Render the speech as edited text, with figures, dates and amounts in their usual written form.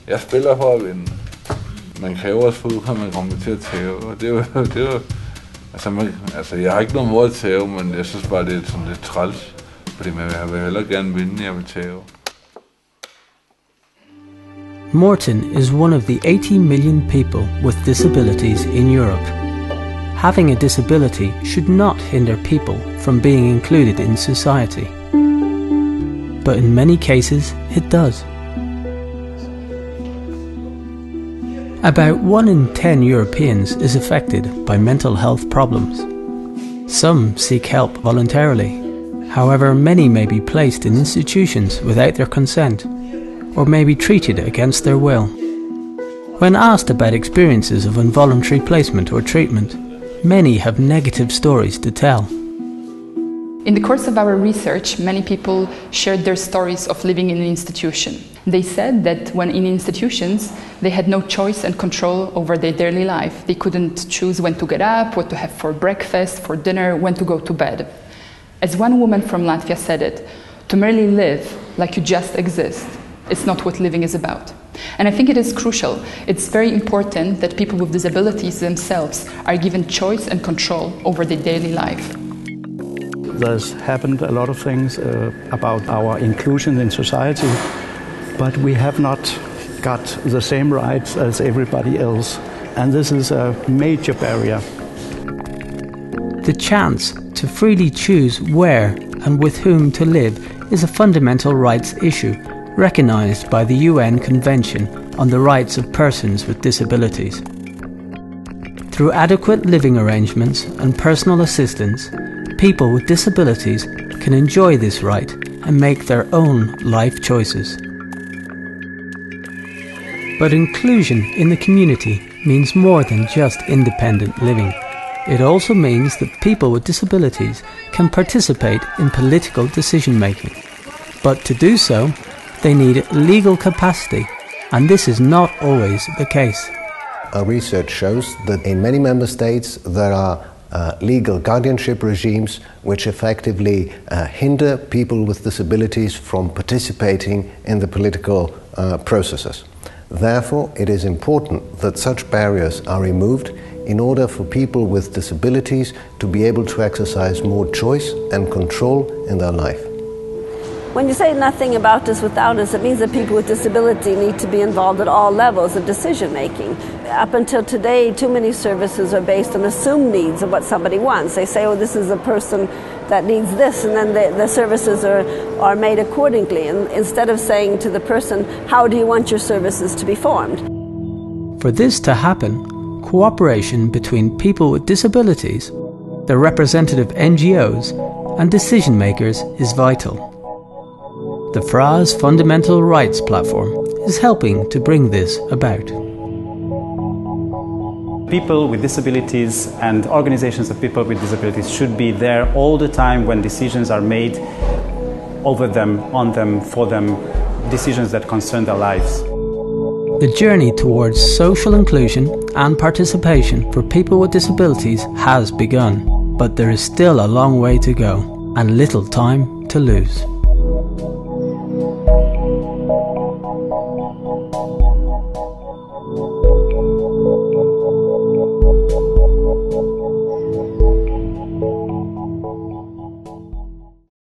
Jeg spiller for at vinde. Man kan jo også få ud, at man kommer til at tæve. Det er jo altså, jeg har ikke noget mod at tæve, men jeg synes bare, det er sådan lidt træls. Fordi jeg vil hellere gerne vinde, end jeg vil tæve. Morten is one of the 80 million people with disabilities in Europe. Having a disability should not hinder people from being included in society. But in many cases, it does. About 1 in 10 Europeans is affected by mental health problems. Some seek help voluntarily. However, many may be placed in institutions without their consent, or may be treated against their will. When asked about experiences of involuntary placement or treatment, many have negative stories to tell. In the course of our research, many people shared their stories of living in an institution. They said that when in institutions, they had no choice and control over their daily life. They couldn't choose when to get up, what to have for breakfast, for dinner, when to go to bed. As one woman from Latvia said it, to merely live like you just exist, it's not what living is about. And I think it is crucial. It's very important that people with disabilities themselves are given choice and control over their daily life. There's happened a lot of things about our inclusion in society, but we have not got the same rights as everybody else. And this is a major barrier. The chance to freely choose where and with whom to live is a fundamental rights issue recognised by the UN Convention on the Rights of Persons with Disabilities. Through adequate living arrangements and personal assistance, people with disabilities can enjoy this right and make their own life choices. But inclusion in the community means more than just independent living. It also means that people with disabilities can participate in political decision-making. But to do so, they need legal capacity, and this is not always the case. Our research shows that in many member states there are legal guardianship regimes which effectively hinder people with disabilities from participating in the political processes. Therefore, it is important that such barriers are removed in order for people with disabilities to be able to exercise more choice and control in their life. When you say nothing about us without us, it means that people with disability need to be involved at all levels of decision making. Up until today, too many services are based on assumed needs of what somebody wants. They say, oh, this is a person that needs this, and then the services are made accordingly. And instead of saying to the person, how do you want your services to be formed? For this to happen, cooperation between people with disabilities, their representative NGOs, and decision makers is vital. The FRA's Fundamental Rights Platform is helping to bring this about. People with disabilities and organizations of people with disabilities should be there all the time when decisions are made over them, on them, for them, decisions that concern their lives. The journey towards social inclusion and participation for people with disabilities has begun, but there is still a long way to go and little time to lose.